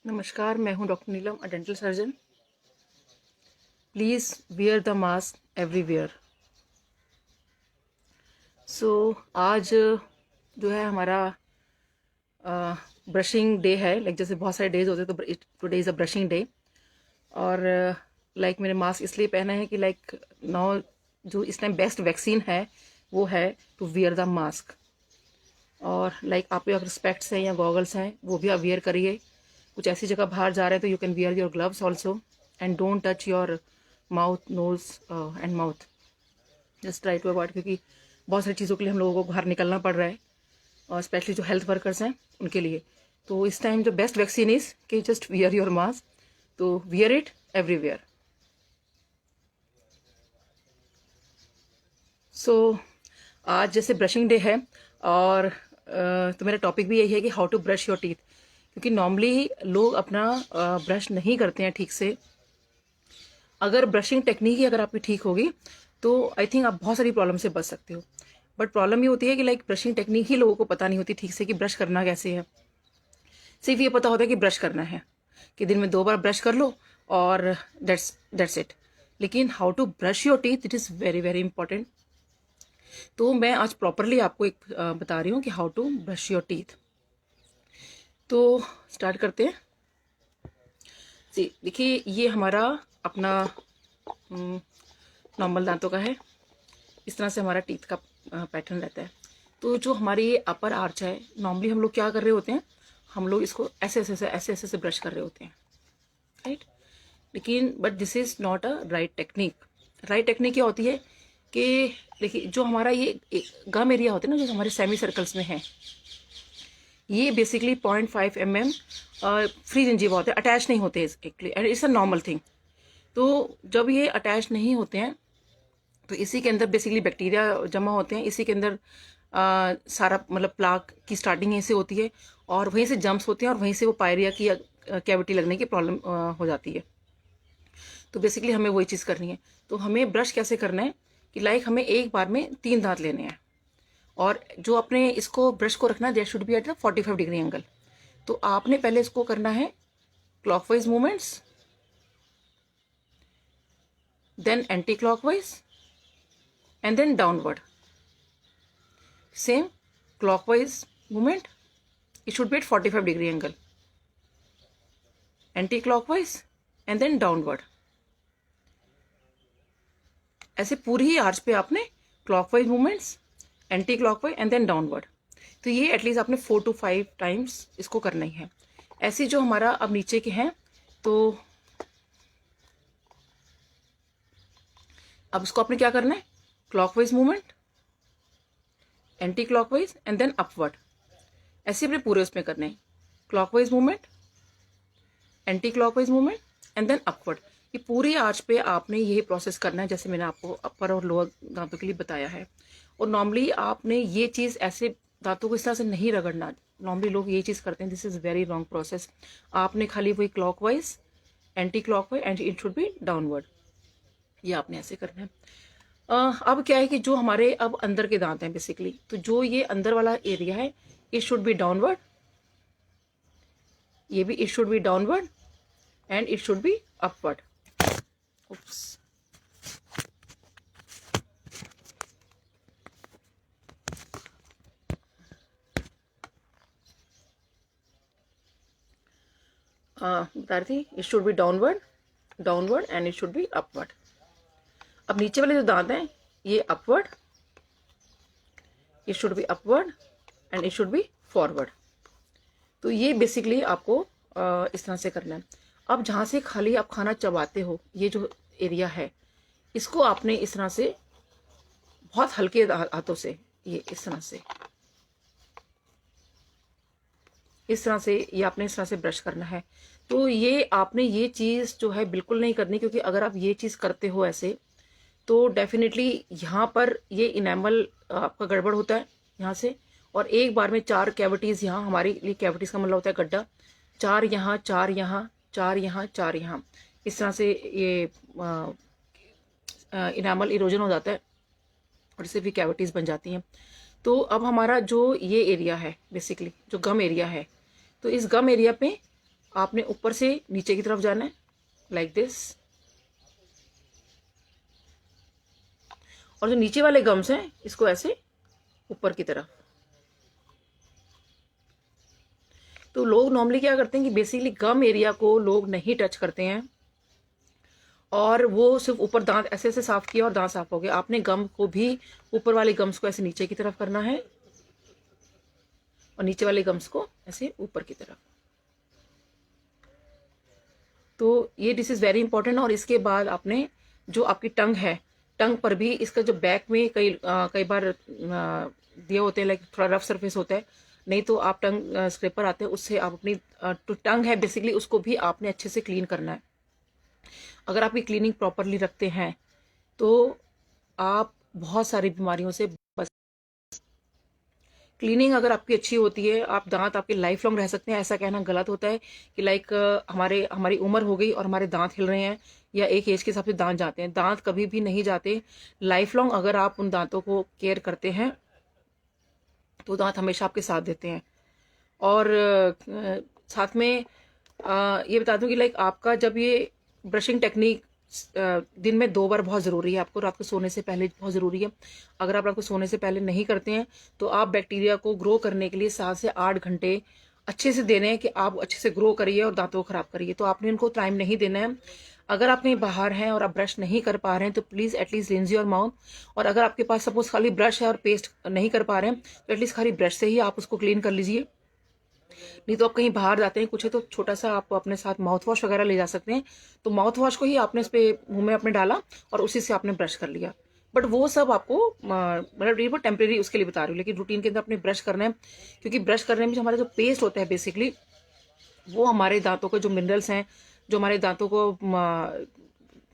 नमस्कार, मैं हूँ doctor Neelam, a dental surgeon. Please wear the mask everywhere. आज जो है हमारा ब्रशिंग डे है। जैसे बहुत सारे डेज होते हैं, तो today is a brushing day. और मैंने मास्क इसलिए पहना है कि नाउ जो इस टाइम बेस्ट वैक्सीन है वो है टू वियर द मास्क। और आपके अगर स्पेक्ट्स हैं या गॉगल्स हैं वो भी आप वियर करिए। कुछ ऐसी जगह बाहर जा रहे हैं तो you can wear your gloves also, and don't touch your mouth, nose and mouth. Just try to avoid, क्योंकि बहुत सारी चीज़ों के लिए हम लोगों को बाहर निकलना पड़ रहा है, और स्पेशली जो हेल्थ वर्कर्स हैं उनके लिए। तो इस टाइम जो बेस्ट वैक्सीन इज़ कि जस्ट वियर योर मास्क, तो वियर इट एवरीवेयर। आज जैसे ब्रशिंग डे है, और तो मेरा टॉपिक भी यही है कि how to brush your teeth. क्योंकि नॉर्मली लोग अपना ब्रश नहीं करते हैं ठीक से। अगर ब्रशिंग टेक्निक ही अगर आपकी ठीक होगी तो आई थिंक आप बहुत सारी प्रॉब्लम से बच सकते हो। बट प्रॉब्लम ये होती है कि ब्रशिंग टेक्निक ही लोगों को पता नहीं होती ठीक से कि ब्रश करना कैसे है। सिर्फ ये पता होता है कि ब्रश करना है, कि दिन में 2 बार ब्रश कर लो और दैट्स इट। लेकिन how to brush your teeth, it is very very important. तो मैं आज प्रॉपरली आपको एक बता रही हूँ कि how to brush your teeth. तो स्टार्ट करते हैं। जी देखिए, ये हमारा अपना नॉर्मल दांतों का है। इस तरह से हमारा टीथ का पैटर्न रहता है। तो जो हमारी ये अपर आर्च है, नॉर्मली हम लोग क्या कर रहे होते हैं, हम लोग इसको ऐसे ऐसे ब्रश कर रहे होते हैं, राइट। लेकिन but this is not a right technique. Right technique क्या होती है कि देखिए, जो हमारा ये गम एरिया होता है ना, जो हमारे सेमी सर्कल्स में है, ये बेसिकली 0.5 mm फ्री जिंजीवा होते हैं, अटैच नहीं होते actually, and it's a normal thing. तो जब ये अटैच नहीं होते हैं तो इसी के अंदर बेसिकली बैक्टीरिया जमा होते हैं। इसी के अंदर सारा प्लाक की स्टार्टिंग यहीं से होती है, और वहीं से जम्प्स होते हैं, और वहीं से वो पायरिया की कैविटी लगने की प्रॉब्लम हो जाती है। तो बेसिकली हमें वही चीज़ करनी है। तो हमें ब्रश कैसे करना है कि हमें एक बार में 3 दांत लेने हैं, और जो अपने इसको ब्रश को रखना है that should be at the 45 degree angle. तो आपने पहले इसको करना है clockwise movements, then anticlockwise, and then downward. Same clockwise movement, it should be at 45 degree angle, anti-clockwise, and then downward। ऐसे पूरी ही आर्च पे आपने clockwise movements, anticlockwise, and then downward. तो ये एटलीस्ट आपने 4 to 5 टाइम्स इसको करना ही है। ऐसे जो हमारा अब नीचे के हैं, तो अब इसको आपने क्या करना है, clockwise movement, anticlockwise, and then upward. ऐसे अपने पूरे उसमें करने हैं, clockwise movement, anticlockwise movement, and then upward. ये पूरी आर्च पे आपने यही प्रोसेस करना है, जैसे मैंने आपको अपर और लोअर दांतों के लिए बताया है। और नॉर्मली आपने ये चीज़ ऐसे दांतों को इस तरह से नहीं रगड़ना। नॉर्मली लोग ये चीज़ करते हैं, this is very wrong process. आपने खाली वही clockwise, anti clockwise, and it should be downward, ये आपने ऐसे करना है। अब क्या है कि जो हमारे अब अंदर के दांत हैं बेसिकली, तो जो ये अंदर वाला एरिया है, इट शुड बी डाउनवर्ड, ये भी it should be downward, and it should be upward. Oops. बता रही थी, it should be downward, downward, and it should be upward. अब नीचे वाले जो दांत हैं, ये upward, it should be upward, and it should be forward. तो ये बेसिकली आपको इस तरह से करना है। अब जहाँ से खाली आप खाना चबाते हो, ये जो एरिया है, इसको आपने इस तरह से बहुत हल्के हाथों से, ये इस तरह से ये आपने इस तरह से ब्रश करना है। तो ये आपने ये चीज़ जो है बिल्कुल नहीं करनी, क्योंकि अगर आप ये चीज़ करते हो ऐसे, तो डेफिनेटली यहाँ पर ये इनेमल आपका गड़बड़ होता है यहाँ से। और एक बार में 4 कैविटीज़, यहाँ हमारे लिए कैविटीज़ का मतलब होता है गड्ढा, 4 यहाँ, 4 यहाँ, 4 यहाँ, 4 यहाँ, इस तरह से ये इनेमल इरोजन हो जाता है, और इससे भी कैविटीज़ बन जाती हैं। तो अब हमारा जो ये एरिया है बेसिकली, जो गम एरिया है, तो इस गम एरिया पे आपने ऊपर से नीचे की तरफ जाना है, लाइक दिस। और जो नीचे वाले गम्स हैं इसको ऐसे ऊपर की तरफ। तो लोग नॉर्मली क्या करते हैं कि बेसिकली गम एरिया को लोग नहीं टच करते हैं, और वो सिर्फ ऊपर दांत ऐसे ऐसे साफ किया और दांत साफ हो गया। आपने गम को भी, ऊपर वाले गम्स को ऐसे नीचे की तरफ करना है और नीचे वाले गम्स को ऐसे ऊपर की तरफ। तो ये दिस इज वेरी इंपॉर्टेंट। और इसके बाद आपने जो आपकी टंग है, टंग पर भी इसका जो बैक में कई बार दिए होते हैं, लाइक थोड़ा रफ सरफेस होता है, नहीं तो आप टंग स्क्रैपर आते हैं, उससे आप अपनी टंग है बेसिकली उसको भी आपने अच्छे से क्लीन करना है। अगर आपकी क्लीनिंग प्रॉपरली रखते हैं तो आप बहुत सारी बीमारियों से बच। क्लीनिंग अगर आपकी अच्छी होती है, आप दांत आपके लाइफ लॉन्ग रह सकते हैं। ऐसा कहना गलत होता है कि लाइक हमारी उम्र हो गई और हमारे दांत हिल रहे हैं, या एक एज के हिसाब से दांत जाते हैं। दांत कभी भी नहीं जाते। लाइफ लॉन्ग अगर आप उन दांतों को केयर करते हैं तो दांत हमेशा आपके साथ देते हैं। और साथ में ये बता दूं कि लाइक आपका जब ये ब्रशिंग टेक्निक दिन में 2 बार बहुत ज़रूरी है। आपको रात को सोने से पहले बहुत ज़रूरी है। अगर आप रात को सोने से पहले नहीं करते हैं तो आप बैक्टीरिया को ग्रो करने के लिए 7 से 8 घंटे अच्छे से देने हैं कि आप अच्छे से ग्रो करिए और दांतों को खराब करिए। तो आपने इनको टाइम नहीं देना है। अगर आप कहीं बाहर हैं और आप ब्रश नहीं कर पा रहे हैं तो please at least rinse your mouth. और अगर आपके पास सपोज खाली ब्रश है और पेस्ट नहीं कर पा रहे हैं तो एटलीस्ट खाली ब्रश से ही आप उसको क्लीन कर लीजिए। नहीं तो आप कहीं बाहर जाते हैं कुछ है तो छोटा सा आप अपने साथ माउथ वॉश वगैरह ले जा सकते हैं। तो माउथ वॉश को ही आपने इस पे मुंह में अपने डाला और उसी से आपने ब्रश कर लिया। बट वो सब आपको मतलब ये वो टेम्प्रेरी उसके लिए बता रही हूँ, लेकिन रूटीन के अंदर अपने ब्रश करना है। क्योंकि ब्रश करने में जो हमारा जो पेस्ट होता है बेसिकली वो हमारे दांतों को जो मिनरल्स हैं, जो हमारे दांतों को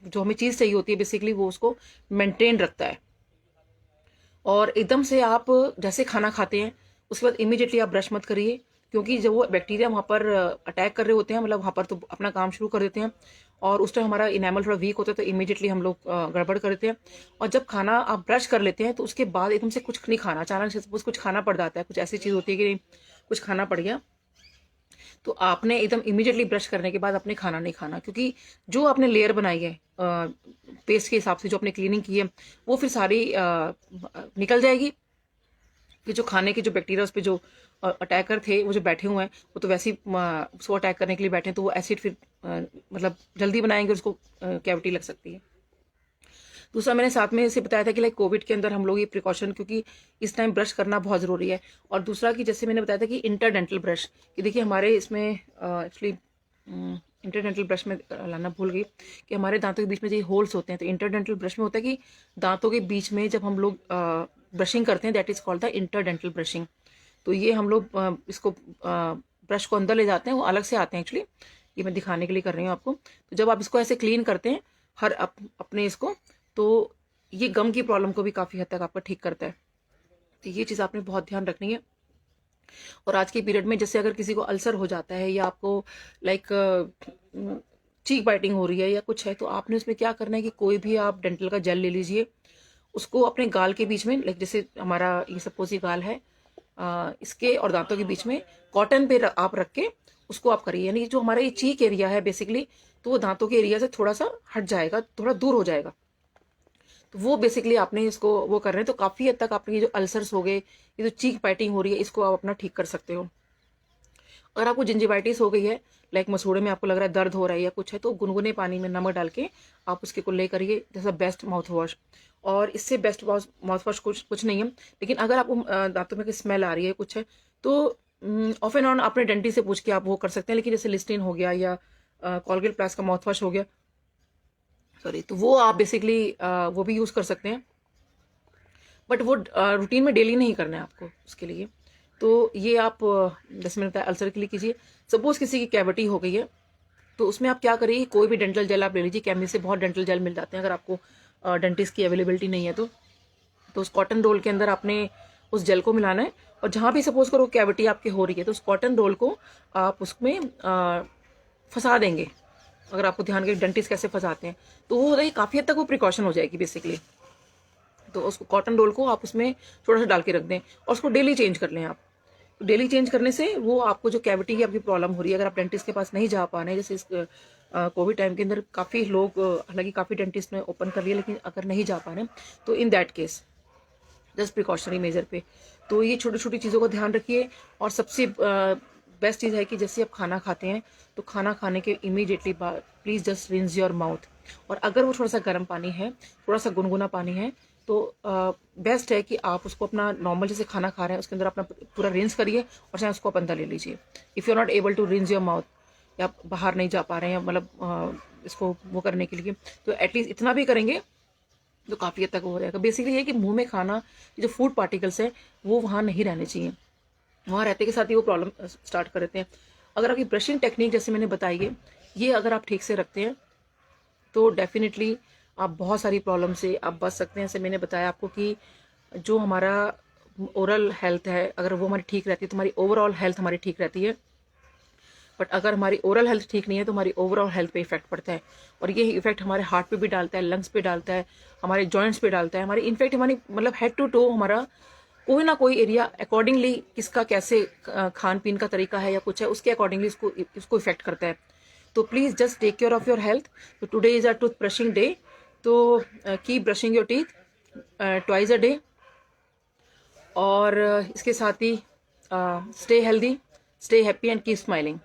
जो हमें चीज़ चाहिए होती है बेसिकली वो उसको मेंटेन रखता है। और एकदम से आप जैसे खाना खाते हैं उसके बाद इमीडिएटली आप ब्रश मत करिए, क्योंकि जब वो बैक्टीरिया वहाँ पर अटैक कर रहे होते हैं, मतलब वहाँ पर तो अपना काम शुरू कर देते हैं और उस टाइम हमारा इनेमल थोड़ा वीक होता है तो इमीडिएटली हम लोग गड़बड़ कर देते हैं। और जब खाना आप ब्रश कर लेते हैं तो उसके बाद एकदम से कुछ नहीं खाना, अचानक से सपोज कुछ खाना पड़ जाता है, कुछ ऐसी चीज़ होती है कि कुछ खाना पड़ गया तो आपने एकदम इमीडिएटली ब्रश करने के बाद अपने खाना नहीं खाना। क्योंकि जो आपने लेयर बनाई है पेस्ट के हिसाब से, जो आपने क्लीनिंग की है वो फिर सारी निकल जाएगी। कि जो खाने के जो बैक्टीरिया उस पर जो अटैकर थे वो जो बैठे हुए हैं वो तो वैसे ही उसको अटैक करने के लिए बैठे हैं, तो वो एसिड फिर मतलब जल्दी बनाएंगे, उसको कैविटी लग सकती है। दूसरा मैंने साथ में इसे बताया था कि लाइक कोविड के अंदर हम लोग ये प्रिकॉशन, क्योंकि इस टाइम ब्रश करना बहुत ज़रूरी है। और दूसरा कि जैसे मैंने बताया था कि इंटरडेंटल ब्रश, कि देखिए हमारे इसमें एक्चुअली इंटरडेंटल ब्रश में लाना भूल गई कि हमारे दांतों के बीच में जो होल्स होते हैं, तो इंटरडेंटल ब्रश में होता है कि दांतों के बीच में जब हम लोग ब्रशिंग करते हैं that is called the interdental brushing. तो ये हम लोग इसको ब्रश को अंदर ले जाते हैं, वो अलग से आते हैं एक्चुअली, ये मैं दिखाने के लिए कर रही हूँ आपको। तो जब आप इसको ऐसे क्लीन करते हैं हर अपने इसको, तो ये गम की प्रॉब्लम को भी काफ़ी हद तक आपका ठीक करता है। तो ये चीज़ आपने बहुत ध्यान रखनी है। और आज के पीरियड में जैसे अगर किसी को अल्सर हो जाता है या आपको लाइक चीक बाइटिंग हो रही है या कुछ है, तो आपने उसमें क्या करना है कि कोई भी आप डेंटल का जेल ले लीजिए, उसको अपने गाल के बीच में, लाइक जैसे हमारा ये सपोज ये गाल है, इसके और दांतों के बीच में कॉटन पे आप रख के उसको आप करिए। यानी जो हमारा ये चीक एरिया है बेसिकली, तो वो दांतों के एरिया से थोड़ा सा हट जाएगा, थोड़ा दूर हो जाएगा। तो वो बेसिकली आपने इसको वो कर रहे हैं, तो काफ़ी हद तक आपके ये जो अल्सर्स हो गए, ये जो चीक बाइटिंग हो रही है, इसको आप अपना ठीक कर सकते हो। अगर आपको जिंजिवाइटिस हो गई है, लाइक मसूड़े में आपको लग रहा है दर्द हो रहा है या कुछ है, तो गुनगुने पानी में नमक डाल के आप उसके कुल्ले करिए, जैसा बेस्ट माउथ वॉश। और इससे बेस्ट माउथ वॉश कुछ नहीं है। लेकिन अगर आपको दांतों में स्मेल आ रही है कुछ है, तो ऑफ एंड ऑन अपने डेंटिस्ट से पूछ के आप वो कर सकते हैं। लेकिन जैसे लिस्टीन हो गया या कॉलगेट प्लस का माउथ वॉश हो गया, सॉरी, तो वो आप बेसिकली वो भी यूज़ कर सकते हैं। बट वो रूटीन में डेली नहीं करना है आपको उसके लिए। तो ये आप जैसे मैंने बताया अल्सर के लिए कीजिए। सपोज किसी की कैविटी हो गई है तो उसमें आप क्या करिए, कोई भी डेंटल जेल आप ले लीजिए। केमिस्ट से बहुत डेंटल जेल मिल जाते हैं, अगर आपको डेंटिस्ट की अवेलेबिलिटी नहीं है तो उस कॉटन रोल के अंदर आपने उस जेल को मिलाना है। और जहाँ भी सपोज करो कैविटी आपकी हो रही है तो उस कॉटन रोल को आप उसमें फंसा देंगे। अगर आपको ध्यान के डेंटिस्ट कैसे फंसाते हैं तो वो काफ़ी हद तक वो प्रिकॉशन हो जाएगी बेसिकली। तो उसको कॉटन रोल को आप उसमें थोड़ा सा डाल के रख दें और उसको डेली चेंज कर लें आप। डेली चेंज करने से वो आपको जो कैविटी की आपकी प्रॉब्लम हो रही है, अगर आप डेंटिस्ट के पास नहीं जा पा रहे हैं, जैसे इस कोविड टाइम के अंदर काफ़ी लोग, हालांकि काफ़ी डेंटिस्ट ने ओपन कर लिया, लेकिन अगर नहीं जा पा रहे हैं तो in that case just precautionary major पे, तो ये छोटी छोटी चीज़ों का ध्यान रखिए। और सबसे बेस्ट चीज़ है कि जैसे आप खाना खाते हैं तो खाना खाने के इमीडिएटली बाद please just rinse your mouth, और अगर वो थोड़ा सा गर्म पानी है, थोड़ा सा गुनगुना पानी है, तो बेस्ट है कि आप उसको अपना नॉर्मल जैसे खाना खा रहे हैं उसके अंदर अपना पूरा रिंस करिए और चाहे उसको आप अंदर ले लीजिए। If you are not able to rinse your mouth, या आप बाहर नहीं जा पा रहे हैं मतलब इसको वो करने के लिए, तो एटलीस्ट इतना भी करेंगे तो काफ़ी हद तक हो जाएगा। बेसिकली ये कि मुंह में खाना, जो फूड पार्टिकल्स है वो वहाँ नहीं रहने चाहिए, वहाँ रहते के साथ ही वो प्रॉब्लम स्टार्ट कर देते हैं। अगर आपकी ब्रशिंग टेक्निक जैसे मैंने बताई है, ये अगर आप ठीक से रखते हैं तो डेफिनेटली आप बहुत सारी प्रॉब्लम से आप बच सकते हैं। जैसे मैंने बताया आपको कि जो हमारा ओरल हेल्थ है, अगर वो हमारी ठीक रहती है तो हमारी ओवरऑल हेल्थ हमारी ठीक रहती है। बट अगर हमारी ओरल हेल्थ ठीक नहीं है तो हमारी ओवरऑल हेल्थ पे इफेक्ट पड़ता है, और ये इफेक्ट हमारे हार्ट पे भी डालता है, लंग्स पे डालता है, हमारे जॉइंट्स पे डालता है, हमारी इनफैक्ट हमारी मतलब हेड टू टो हमारा कोई ना कोई एरिया अकॉर्डिंगली, किसका कैसे खान पीन का तरीका है या कुछ है, उसके अकॉर्डिंगली इसको इफेक्ट करता है। तो please just take care of your health. तो today is a tooth brushing day, तो keep brushing your teeth twice a day. और इसके साथ ही stay healthy, stay happy and keep smiling.